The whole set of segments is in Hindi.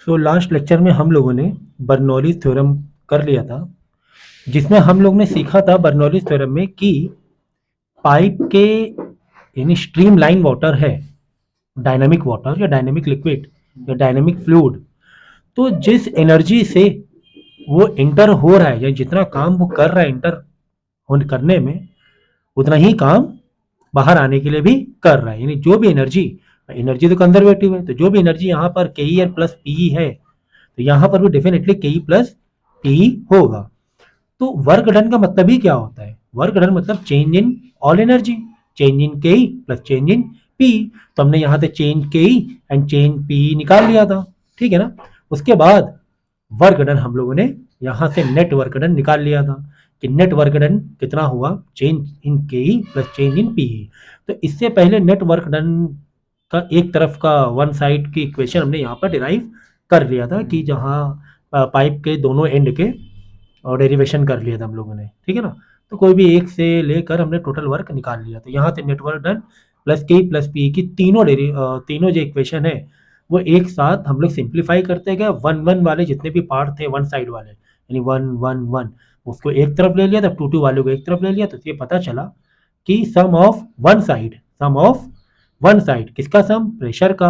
लास्ट लेक्चर में हम लोगों ने बर्नौलीज थ्योरम कर लिया था, जिसमें हम लोग ने सीखा था बर्नौलीज थ्योरम में कि पाइप के यानी स्ट्रीम लाइन वाटर है, डायनामिक वाटर या डायनामिक लिक्विड या डायनामिक फ्लूइड, तो जिस एनर्जी से वो इंटर हो रहा है या जितना काम वो कर रहा है इंटर करने में, उतना ही काम बाहर आने के लिए भी कर रहा है। यानी जो भी एनर्जी एनर्जी तो कंजर्वेटिव है, तो जो भी एनर्जी यहाँ पर के ई प्लस पी है, तो यहाँ पर भी डेफिनेटली के ई प्लस पी होगा। तो वर्क डन का मतलब ही क्या होता है? वर्क डन मतलब change in all energy, change in K E plus change in P. तो हमने यहाँ से चेंज के ई एंड चेंज पी निकाल लिया था, ठीक है ना। उसके बाद वर्क डन हम लोगों ने यहाँ से नेट वर्क डन निकाल लिया था कि नेट वर्क डन कितना हुआ, change in K E plus change in P. तो इससे पहले नेट वर्क डन का एक तरफ का वन साइड की इक्वेशन हमने यहाँ पर डिराइव कर लिया था कि जहाँ पाइप के दोनों एंड के और डेरिवेशन कर लिया था हम लोगों ने, ठीक है ना। तो कोई भी एक से लेकर हमने टोटल वर्क निकाल लिया। तो यहाँ से नेटवर्क डन प्लस के प्लस पी की तीनों जो इक्वेशन है वो एक साथ हम लोग सिंप्लीफाई करते गए। वन वन वाले जितने भी पार्ट थे वन साइड वाले, यानी वन वन वन, उसको एक तरफ ले लिया, तब टू टू वाले को एक तरफ ले लिया। तो ये पता चला कि सम ऑफ वन साइड किसका सम? प्रेशर का।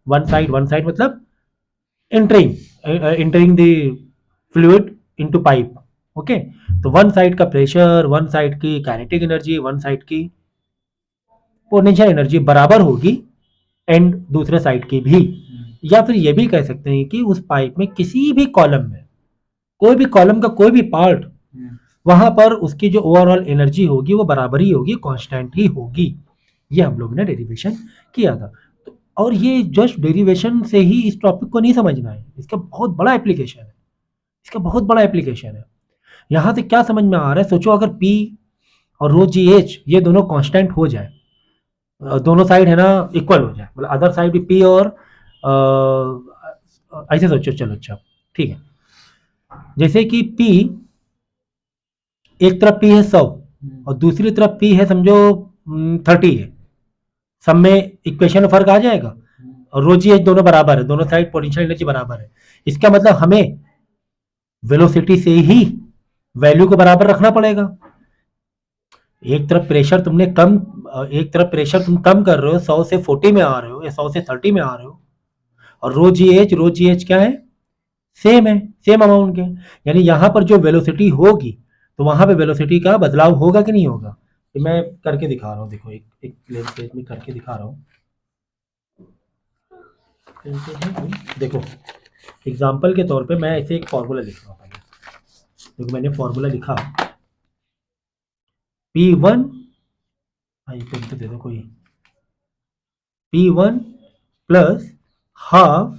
वन साइड मतलब entering the fluid into pipe. Okay, तो वन साइड का प्रेशर, वन साइड की काइनेटिक एनर्जी, वन साइड की पोटेंशियल एनर्जी बराबर होगी एंड दूसरे साइड की भी। या फिर ये भी कह सकते हैं कि उस पाइप में किसी भी कॉलम में, कोई भी कॉलम का कोई भी पार्ट, वहां पर उसकी जो ओवरऑल एनर्जी होगी वो बराबर ही होगी, कांस्टेंट ही होगी। ये हम लोगों ने डेरिवेशन किया था। तो और ये जस्ट डेरिवेशन से ही इस टॉपिक को नहीं समझना है, इसका बहुत बड़ा एप्लीकेशन है, इसका बहुत बड़ा एप्लीकेशन है। यहाँ से क्या समझ में आ रहा है? सोचो अगर P और रो जी एच ये दोनों कांस्टेंट हो जाए, दोनों साइड है ना इक्वल हो जाए, मतलब अदर साइड भी P और ऐसे सोचो, चलो अच्छा ठीक है। जैसे कि P, एक तरफ P है 100 और दूसरी तरफ P है समझो 30 है, सब में इक्वेशन में फर्क आ जाएगा। और रो जी एच दोनों बराबर है, दोनों साइड पोटेंशियल एनर्जी बराबर है। इसका मतलब हमें वेलोसिटी से ही वैल्यू को बराबर रखना पड़ेगा। एक तरफ प्रेशर तुम कम कर रहे हो, 100 से 40 में आ रहे हो या 100 से 30 में आ रहे हो, और रो जी एच क्या है? सेम है, सेम अमाउंट के। यानी यहाँ पर जो वेलोसिटी होगी तो वहां पे वेलोसिटी का बदलाव होगा कि नहीं होगा? तो मैं करके दिखा रहा हूँ, देखो एक प्लेन पेज में करके दिखा रहा हूँ। देखो एग्जाम्पल के तौर पे मैं ऐसे एक फॉर्मूला लिख रहा हूँ। देखो मैंने फॉर्मूला लिखा, P1 पेन तो दे दो कोई, P1 plus half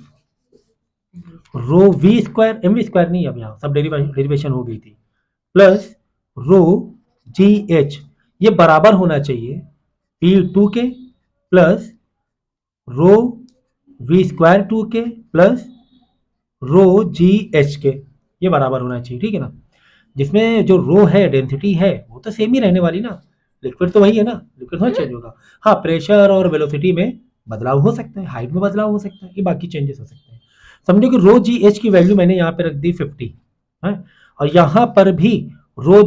rho V square, M V square नहीं, अब यहाँ सब डेरिवेशन हो गई थी, प्लस रो जी एच, ये बराबर होना चाहिए P2 के प्लस रो वी स्क्वायर 2 के प्लस रो जी एच के, ये बराबर होना चाहिए, ठीक है ना। जिसमें जो रो है, डेंसिटी है, वो तो सेम ही रहने वाली ना, लिक्विड तो वही है ना, लिक्विड थोड़ा चेंज होगा। हाँ, प्रेशर और वेलोसिटी में बदलाव हो सकता है, हाइट में बदलाव हो सकता है, ये बाकी चेंजेस हो सकते हैं। समझो कि रो जी एच की वैल्यू मैंने यहाँ पे रख दी 50 है, और यहाँ पर भी रो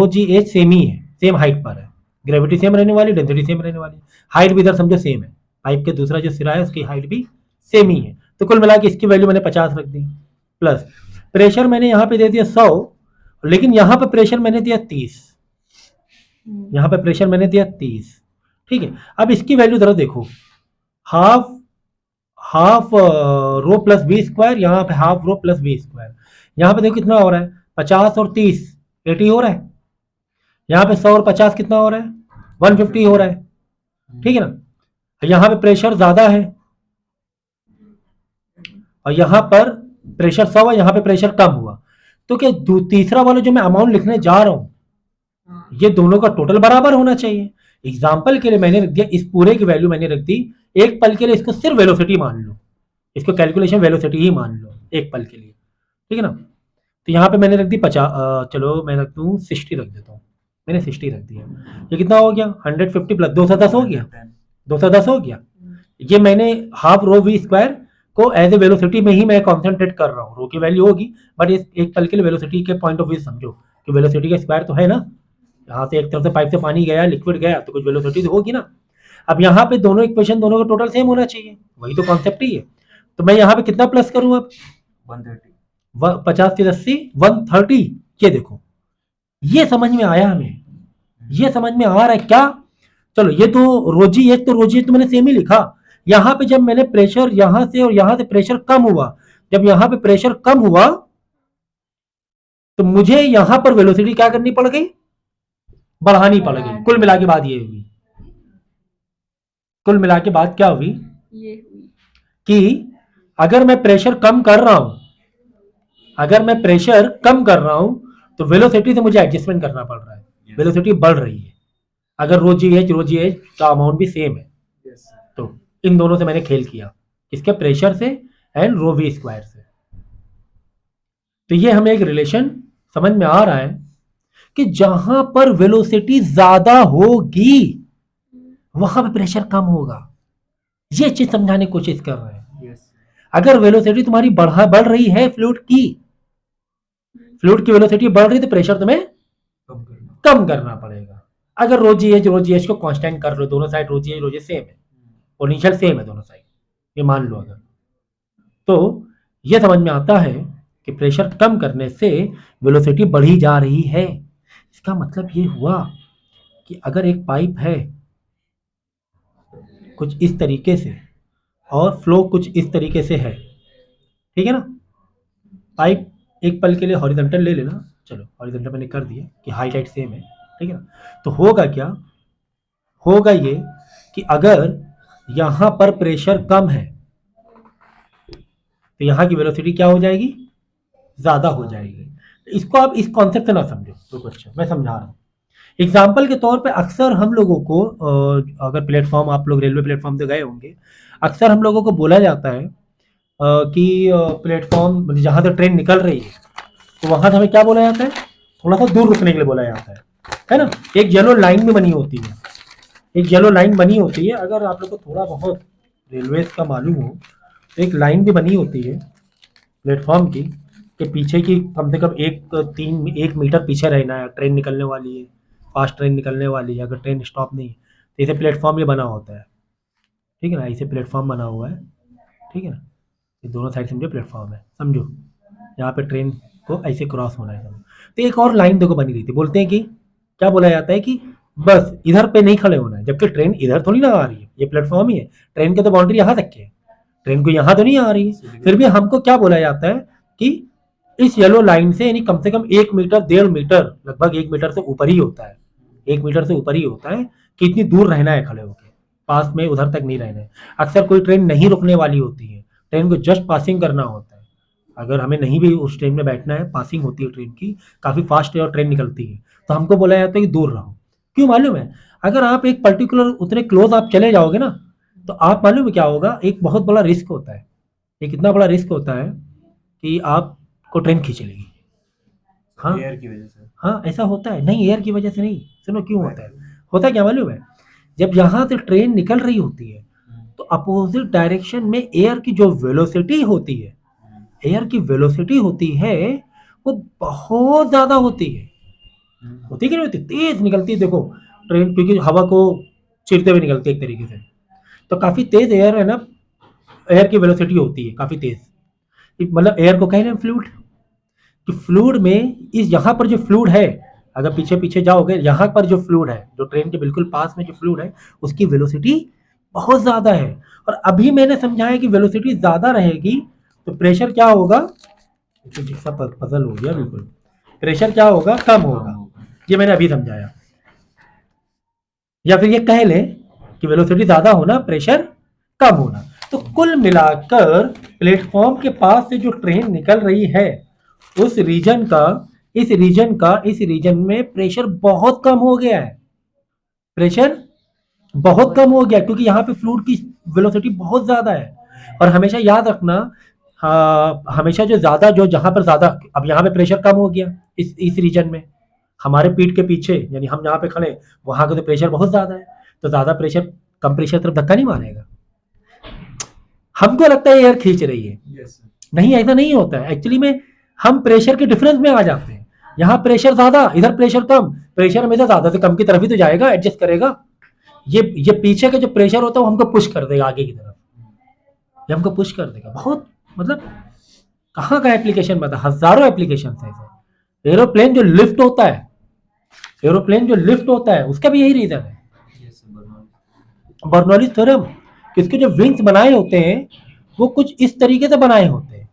जी एच सेम ही है, सेम हाइट पर है, ग्रेविटी सेम रहने वाली, डेंसिटी सेम रहने वाली, हाइट भी इधर समझो सेम है, पाइप के दूसरा जो सिरा है उसकी हाइट भी सेम ही है। तो कुल मिला के इसकी वैल्यू मैंने 50 रख दी, प्लस प्रेशर मैंने यहाँ पे दे दिया 100, लेकिन यहाँ पे प्रेशर मैंने दिया 30, यहाँ पे प्रेशर मैंने दिया 30, ठीक है। अब इसकी वैल्यू जरा देखो, half rho plus V square, यहाँ पे half rho plus V square, यहाँ पे देखो कितना हो रहा है, 50 और 30 80 हो रहा है, यहाँ पे 100 और 50 कितना हो रहा है, 150 हो रहा है, ठीक है ना। यहाँ पे प्रेशर ज्यादा है और यहाँ पर प्रेशर 100 है, यहाँ पे प्रेशर कम हुआ, तो क्या तीसरा वाला जो मैं अमाउंट लिखने जा रहा हूँ ये दोनों का टोटल बराबर होना चाहिए। एग्जाम्पल के लिए मैंने रख दिया, इस पूरे की वैल्यू मैंने रख दी, एक पल के लिए इसको सिर्फ वेलोसिटी मान लो, इसको कैलकुलेशन वेलोसिटी ही मान लो एक पल के लिए, ठीक है ना। तो यहाँ पे मैंने रख दी 50, चलो मैं रख दूँ 60 रख देता हूँ, मैंने 60 रख दिया। ये कितना हो गया? 150 प्लस 210 हो गया, 210 हो गया। ये मैंने हाफ रो वी स्क्वायर को एज ए वेलोसिटी में ही मैं कॉन्सेंट्रेट कर रहा हूँ। रो की वैल्यू होगी, बट इस एक पल के लिए वेलोसिटी के पॉइंट ऑफ व्यू समझो कि वेलोसिटी का स्क्वायर तो है ना, यहाँ से एक तरफ से पाइप से पानी गया, लिक्विड गया, तो कुछ वेलोसिटी तो होगी ना। अब यहाँ पे दोनों इक्वेशन दोनों का टोटल सेम होना चाहिए, वही तो कॉन्सेप्ट ही है। तो मैं यहाँ पे कितना प्लस करूँ अब? 130। 50 से 80 130। ये देखो, ये समझ में आया हमें, ये समझ में आ रहा है क्या? चलो ये तो रोजी एच, तो रोजी एच तो मैंने सेम ही लिखा। यहाँ पे जब मैंने प्रेशर यहाँ से और यहाँ से प्रेशर कम हुआ, जब यहाँ पे प्रेशर कम हुआ तो मुझे यहाँ पर वेलोसिटी क्या करनी पड़ गई? बढ़ानी पड़ गई। कुल मिला के बाद ये हुई, कुल मिला के बाद क्या हुई? ये हुई कि अगर मैं प्रेशर कम कर रहा हूं, अगर मैं प्रेशर कम कर रहा हूं तो वेलोसिटी से मुझे एडजस्टमेंट करना पड़ रहा है, वेलोसिटी बढ़ रही है। अगर रो जी एच का अमाउंट भी सेम है, तो इन दोनों से मैंने खेल किया, इसके प्रेशर से एंड रो वी स्क्वायर से। तो ये हमें एक रिलेशन समझ में आ रहा है कि जहां पर वेलोसिटी ज्यादा होगी वहां पे प्रेशर कम होगा। ये चीज समझाने की कोशिश कर रहे हैं। अगर वेलोसिटी तुम्हारी बढ़ रही है, फ्लूइड की वेलोसिटी बढ़ रही है, तो प्रेशर तुम्हें कम करना पड़ेगा। अगर रोजी एच को कांस्टेंट कर लो, दोनों साइड रोजी एच सेम है, पोटेंशियल सेम है दोनों साइड, ये मान लो अगर, तो ये समझ में आता है कि प्रेशर कम करने से वेलोसिटी बढ़ी जा रही है। इसका मतलब ये हुआ कि अगर एक पाइप है कुछ इस तरीके से और फ्लो कुछ इस तरीके से है, ठीक है ना, पाइप एक पल के लिए हॉरिजॉन्टल ले लेना, चलो हॉरिजॉन्टल मैंने कर दिया कि हाईलाइट सेम है, ठीक है ना। तो होगा क्या? होगा ये कि अगर यहां पर प्रेशर कम है तो यहां की वेलोसिटी क्या हो जाएगी? ज्यादा हो जाएगी। इसको आप इस कॉन्सेप्ट से ना समझो, तो अच्छा मैं समझा रहा हूं। एग्जाम्पल के तौर पे अक्सर हम लोगों को अगर प्लेटफॉर्म, आप लोग रेलवे प्लेटफॉर्म से गए होंगे, अक्सर हम लोगों को बोला जाता है कि प्लेटफॉर्म जहाँ से ट्रेन निकल रही है तो वहाँ से हमें क्या बोला जाता है? थोड़ा सा दूर रुकने के लिए बोला जाता है ना। एक येलो लाइन भी बनी होती है, एक येलो लाइन बनी होती है। अगर आप लोग को थोड़ा बहुत रेलवेज का मालूम हो तो एक लाइन भी बनी होती है प्लेटफॉर्म की, कि पीछे की कम से कम 1 मीटर पीछे रहना है, ट्रेन निकलने वाली है, फास्ट ट्रेन निकलने वाली है, अगर ट्रेन स्टॉप नहीं है तो इसे प्लेटफॉर्म ये बना होता है, ठीक है ना, इसे प्लेटफॉर्म बना हुआ है, ठीक है ना। ये दोनों साइड समझो प्लेटफॉर्म है, समझो यहाँ पे ट्रेन को ऐसे क्रॉस होना है समझो। तो एक और लाइन देखो बनी रही थी, बोलते हैं कि क्या बोला जाता है कि बस इधर पे नहीं खड़े होना है, जबकि ट्रेन इधर थोड़ी ना आ रही है, ये प्लेटफॉर्म ही है, ट्रेन की तो बाउंड्री यहाँ तक की है, ट्रेन को यहाँ तो नहीं आ रही है। फिर भी हमको क्या बोला जाता है कि इस येलो लाइन से यानी कम से कम 1 मीटर 1.5 मीटर, लगभग 1 मीटर से ऊपर ही होता है, 1 मीटर से ऊपर ही होता है कि इतनी दूर रहना है खड़े होकर, पास में उधर तक नहीं रहना है। अक्सर कोई ट्रेन नहीं रुकने वाली होती है, ट्रेन को जस्ट पासिंग करना होता है। अगर हमें नहीं भी उस ट्रेन में बैठना है, पासिंग होती है ट्रेन की, काफ़ी फास्ट और ट्रेन निकलती है, तो हमको बोला जाता है कि दूर रहो। क्यों मालूम है? अगर आप एक पर्टिकुलर उतने क्लोज आप चले जाओगे ना, तो आप मालूम है क्या होगा? एक बहुत बड़ा रिस्क होता है, एक इतना बड़ा रिस्क होता है कि आपको ट्रेन खींच लेगी। हाँ, एयर की वजह से। हाँ ऐसा होता है। नहीं, एयर की वजह से नहीं, सुनो क्यों होता है। होता है क्या मालूम है? जब यहाँ से ट्रेन निकल रही होती है तो अपोजिट डायरेक्शन में एयर की जो वेलोसिटी होती है, एयर की वेलोसिटी होती है वो बहुत ज्यादा होती है, होती कि नहीं होती? तेज निकलती है, देखो ट्रेन क्योंकि हवा को चिरते हुए निकलती है एक तरीके से, तो काफी तेज एयर है ना, एयर की वेलोसिटी होती है काफी तेज। मतलब एयर को कह रहे हैं फ्लूइड, कि फ्लूइड में इस यहाँ पर जो फ्लूइड है, अगर पीछे पीछे जाओगे, यहाँ पर जो फ्लूइड है, जो ट्रेन के बिल्कुल पास में जो फ्लूइड है, उसकी वेलोसिटी बहुत ज्यादा है। और अभी मैंने समझाया कि वेलोसिटी ज्यादा रहेगी तो प्रेशर क्या होगा? सब पजल हो गया बिल्कुल। प्रेशर क्या होगा? कम होगा। ये मैंने अभी समझाया। या फिर ये कह लें कि वेलोसिटी ज्यादा होना, प्रेशर कम होना। तो कुल मिलाकर प्लेटफॉर्म के पास से जो ट्रेन निकल रही है, उस रीजन का इस रीजन में प्रेशर बहुत कम हो गया है, प्रेशर बहुत कम हो गया, क्योंकि यहाँ पे फ्लूइड की वेलोसिटी बहुत ज्यादा है। और हमेशा याद रखना, हमेशा जो ज्यादा, जो जहां पर ज्यादा, अब यहाँ पे प्रेशर कम हो गया इस रीजन में, हमारे पीठ के पीछे यानी हम जहाँ पे खड़े वहां का तो प्रेशर बहुत ज्यादा है, तो ज्यादा प्रेशर कम प्रेशर तरफ धक्का नहीं मारेगा। हमको लगता है एयर खींच रही है, Yes, sir. नहीं ऐसा नहीं होता है एक्चुअली में। हम प्रेशर के डिफरेंस में आ जाते हैं, यहाँ प्रेशर ज्यादा इधर प्रेशर कम, प्रेशर हमेशा ज्यादा से कम की तरफ ही तो जाएगा, एडजस्ट करेगा। ये पीछे का जो प्रेशर होता है वो हमको पुश कर देगा आगे की तरफ, ये हमको पुश कर देगा। बहुत मतलब कहाँ का एप्लीकेशन बता, हजारों एप्लीकेशन है ऐसे। एरोप्लेन जो लिफ्ट होता है, एरोप्लेन जो लिफ्ट होता है उसका भी यही रीजन है, Yes, sir. Bernoulli. Bernoulli theorem. किसके जो विंग्स बनाए होते हैं वो कुछ इस तरीके से बनाए होते हैं।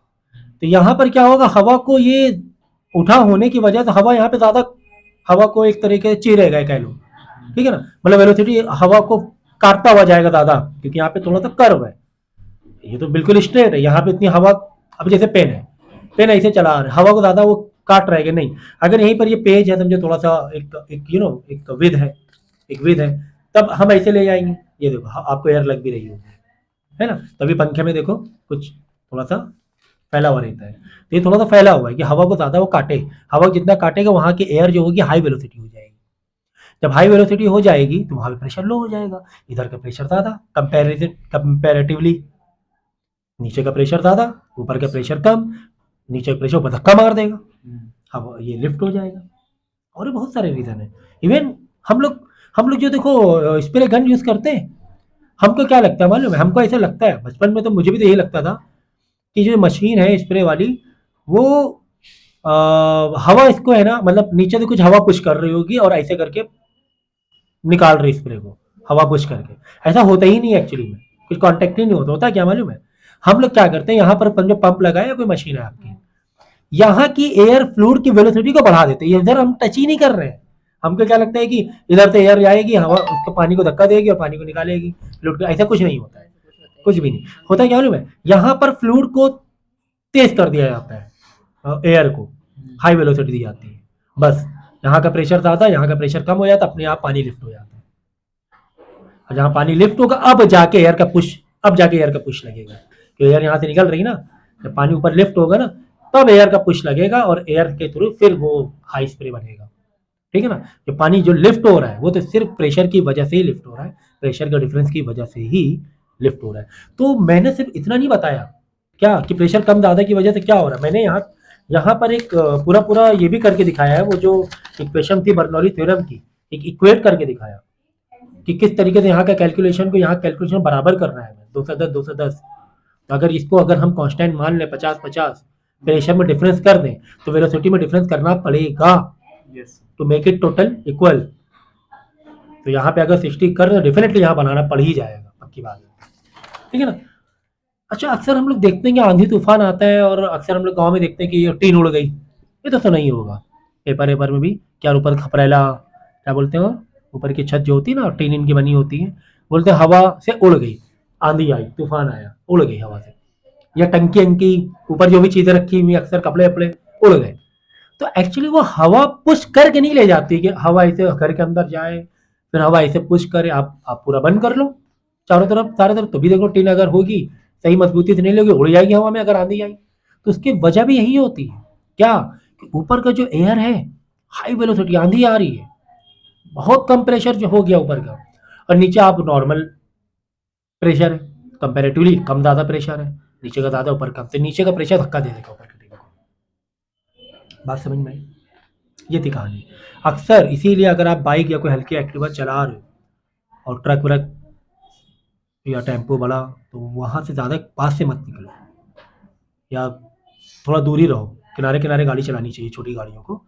तो यहाँ पर क्या होगा, हवा को ये उठा होने की वजह से हवा यहाँ पे ज्यादा, हवा को एक तरीके से चीरेगा कह लो, ठीक है ना, मतलब वेलोसिटी हवा को काटता हुआ जाएगा ज्यादा, क्योंकि यहाँ पे थोड़ा सा कर्व है, ये तो बिल्कुल स्ट्रेट है, यहाँ पे इतनी हवा, अब जैसे पेन है, पेन ऐसे चला आ रहा है, हवा को ज्यादा वो काट रहेगा नहीं। अगर यहीं पर ये पेज है समझो थोड़ा सा एक यू नो एक विद है, एक विद है, तब हम ऐसे ले जाएंगे, ये देखो आपको एयर लग भी रही होगी, है ना, तभी पंखे में देखो कुछ थोड़ा सा फैला हुआ रहता है, तो ये थोड़ा सा फैला हुआ है कि हवा को ज्यादा वो काटे, हवा को जितना काटेगा वहां की एयर जो होगी हाई वेलोसिटी हो जाएगी। जब हाई वेलोसिटी हो जाएगी तो वहां पे प्रेशर लो हो जाएगा, इधर का प्रेशर ज्यादा, कंपेरेटिवली नीचे का प्रेशर ज्यादा, ऊपर का प्रेशर कम, नीचे का प्रेशर ऊपर धक्का मार देगा, अब ये लिफ्ट हो जाएगा। और भी बहुत सारे रीजन है। इवन हम लोग जो देखो स्प्रे गन यूज करते हैं, हमको क्या लगता है मालूम है, हमको ऐसा लगता है, बचपन में तो मुझे भी तो यही लगता था कि जो मशीन है स्प्रे वाली वो हवा इसको है ना, मतलब नीचे से कुछ हवा पुश कर रही होगी और ऐसे करके निकाल रही स्प्रे को, हवा पुश करके। ऐसा होता ही नहीं एक्चुअली में, कुछ कांटेक्ट ही नहीं होता क्या मालूम है, हम लोग क्या करते हैं, यहाँ पर जो पंप लगाए या कोई मशीन है आपकी, यहाँ की एयर फ्लूइड की वेलोसिटी को बढ़ा देते हैं, इधर हम टच ही नहीं कर रहे हैं। हमको क्या लगता है कि इधर से एयर जाएगी, हवा उसको पानी को धक्का देगी और पानी को निकालेगी फ्लूइड को, ऐसा कुछ नहीं होता है, कुछ भी नहीं होता है। क्या मालूम है, यहाँ पर फ्लूइड को तेज कर दिया जाता है, एयर को हाई वेलोसिटी दी जाती है, बस यहाँ का प्रेशर ज्यादा, यहाँ का प्रेशर कम हो जाता है, अपने आप पानी लिफ्ट हो जाता है। और जहाँ पानी लिफ्ट होगा अब जाके एयर का पुश, अब जाके एयर का पुश लगेगा, तो एयर यहाँ से निकल रही ना, जब पानी ऊपर लिफ्ट होगा ना तब एयर का पुश लगेगा और एयर के थ्रू फिर वो हाई स्प्रे बनेगा, ठीक है ना। जो पानी जो लिफ्ट हो रहा है वो तो सिर्फ प्रेशर की वजह से ही लिफ्ट हो रहा है, प्रेशर का डिफरेंस की वजह से ही लिफ्ट हो रहा है। तो मैंने सिर्फ इतना नहीं बताया क्या कि प्रेशर कम ज्यादा की वजह से क्या हो रहा है, मैंने यहाँ पर एक पूरा ये भी करके दिखाया है, वो जो इक्वेशन थी बर्नौली थ्योरम की, एक इक्वेट करके दिखाया कि किस तरीके से यहाँ का कैलकुलेशन को यहाँ कैलकुलेशन बराबर करना है, 210 तो अगर इसको अगर हम कांस्टेंट मान लें 50-50, प्रेशर में डिफरेंस कर दें तो वेलोसिटी में डिफरेंस करना पड़ेगा to make it total equal. तो यहाँ पे अगर 60 कर डेफिनेटली यहाँ बनाना पड़ ही जाएगा, पक्की बात है, ठीक है ना। अच्छा, अक्सर हम लोग देखते हैं कि आंधी तूफान आता है और अक्सर हम लोग गांव में देखते हैं कि ये टीन उड़ गई, ये तो नहीं होगा, पेपर में भी क्या ऊपर खपरेला क्या बोलते हैं, ऊपर की छत जो होती है ना टीन इनकी बनी होती है, बोलते हैं हवा से उड़ गई, आंधी आई तूफान आया उड़ गई हवा से, या टंकी अंकी ऊपर जो भी चीजें रखी हुई अक्सर कपड़े वपड़े उड़ गए। तो एक्चुअली वो हवा पुश करके नहीं ले जाती कि हवा ऐसे घर के अंदर जाए फिर हवा ऐसे पुश करे, आप पूरा बंद कर लो चारों तरफ तो भी देखो टीन अगर होगी सही मजबूती से नहीं लोगे उड़ जाएगी हवा में अगर आंधी आई। तो उसकी वजह भी यही होती है क्या कि ऊपर का जो एयर है हाई वेलोसिटी, आंधी आ रही है, बहुत कम प्रेशर जो हो गया ऊपर का, और नीचे आप नॉर्मल प्रेशर है, कंपेरेटिवली कम ज्यादा प्रेशर है, नीचे का ज्यादा ऊपर कम, तो नीचे का प्रेशर धक्का दे देगा ऊपर के टीम को। बात समझ में आई, ये थी कहानी। अक्सर इसीलिए अगर आप बाइक या कोई हल्की एक्टिवा चला रहे हो और ट्रक व्रक या टेम्पो बड़ा, तो वहां से ज्यादा पास से मत निकलो या थोड़ा दूर ही रहो, किनारे किनारे गाड़ी चलानी चाहिए, छोटी गाड़ियों को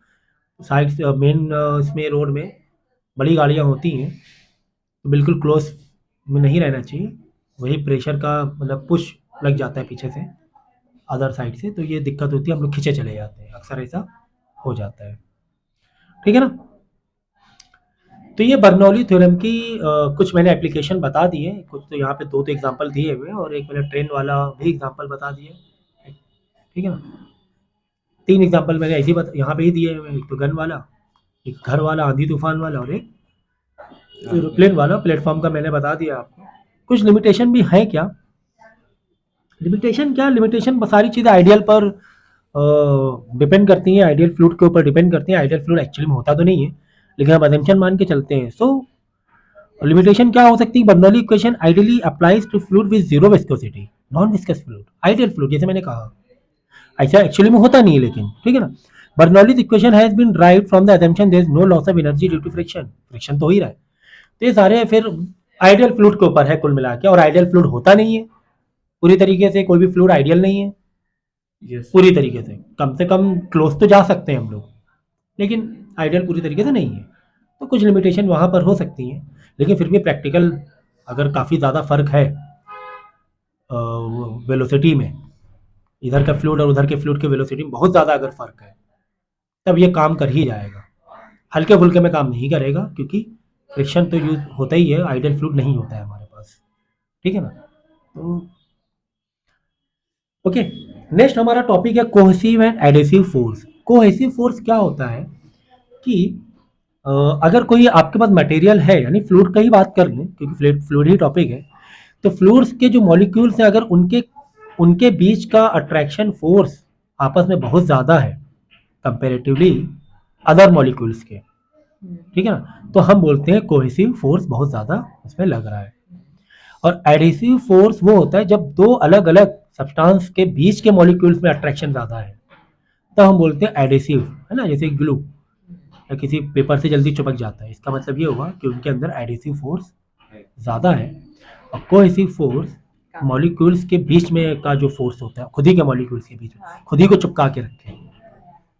साइड मेन इसमें रोड में बड़ी गाड़ियां होती हैं तो बिल्कुल क्लोज में नहीं रहना चाहिए, वही प्रेशर का मतलब पुश लग जाता है पीछे से अदर साइड से, तो ये दिक्कत होती है, हम लोग खींचे चले जाते हैं, अक्सर ऐसा हो जाता है, ठीक है ना। तो ये बर्नौली थ्योरम की कुछ मैंने एप्लीकेशन बता दिए, कुछ तो यहाँ पे 2 तो एग्जांपल दिए हुए और एक मैंने ट्रेन वाला भी एग्जांपल बता दिए, ठीक है ना। 3 एग्जांपल मैंने ऐसे ही यहाँ पे ही दिए हुए, एक तो गन वाला, एक घर वाला आंधी तूफान वाला और एक एरोप्लेन वाला प्लेटफॉर्म का मैंने बता दिया आपको। कुछ लिमिटेशन भी है क्या, लिमिटेशन सारी चीज़ें आइडियल पर डिपेंड करती हैं, आइडियल फ्लूइड के ऊपर डिपेंड करती हैं, आइडियल फ्लूइड एक्चुअली में होता तो नहीं है लेकिन हम अजम्पशन मान के चलते हैं। सो लिमिटेशन क्या हो सकती है, Bernoulli equation ideally applies to fluid with zero viscosity, non viscous fluid, ideal fluid, जैसे मैंने कहा ऐसा एक्चुअली में होता नहीं है, लेकिन ठीक है ना। Bernoulli's equation has been derived from the assumption there is no loss of energy due to friction, friction तो हो ही रहा है। तो ये सारे फिर आइडियल फ्लूइड के ऊपर है कुल मिला के, और आइडियल फ्लूइड होता नहीं है पूरी तरीके से, कोई भी फ्लूइड आइडियल नहीं है यस पूरी तरीके से कम क्लोज तो जा सकते हैं हम लोग, लेकिन आइडियल पूरी तरीके से नहीं है। तो कुछ लिमिटेशन वहाँ पर हो सकती हैं, लेकिन फिर भी प्रैक्टिकल अगर काफ़ी ज़्यादा फर्क है वेलोसिटी में, इधर का फ्लूइड और उधर के फ्लूइड के वेलोसिटी में बहुत ज़्यादा अगर फर्क है, तब ये काम कर ही जाएगा। हल्के फुल्के में काम नहीं करेगा, क्योंकि फ्रिक्शन तो यूज होता ही है, आइडियल फ्लूइड नहीं होता है हमारे पास, ठीक है ना। तो ओके, नेक्स्ट हमारा टॉपिक है cohesive and adhesive force. Cohesive force क्या होता है कि अगर कोई आपके पास मटेरियल है, यानी फ्लूइड का ही बात कर लें क्योंकि फ्लूइड ही टॉपिक है, तो फ्लूइड्स के जो मॉलिक्यूल्स हैं, अगर उनके उनके बीच का अट्रैक्शन फोर्स आपस में बहुत ज़्यादा है कंपेरेटिवली अदर मॉलिक्यूल्स के, ठीक है ना, तो हम बोलते हैं कोहेसिव फोर्स बहुत ज़्यादा उसमें लग रहा है। और एडेसिव फोर्स वो होता है जब दो अलग अलग सब्सटेंस के बीच के मॉलिक्यूल्स में अट्रैक्शन ज़्यादा है, तो हम बोलते हैं एडेसिव, है ना। जैसे ग्लू या किसी पेपर से जल्दी चिपक जाता है, इसका मतलब ये हुआ कि उनके अंदर एडेसिव फोर्स ज़्यादा है। और कोहेसिव फोर्स मॉलिक्यूल्स के बीच में का जो फोर्स होता है, खुद ही के मॉलिक्यूल्स के बीच में, खुद ही को चिपका के रखें,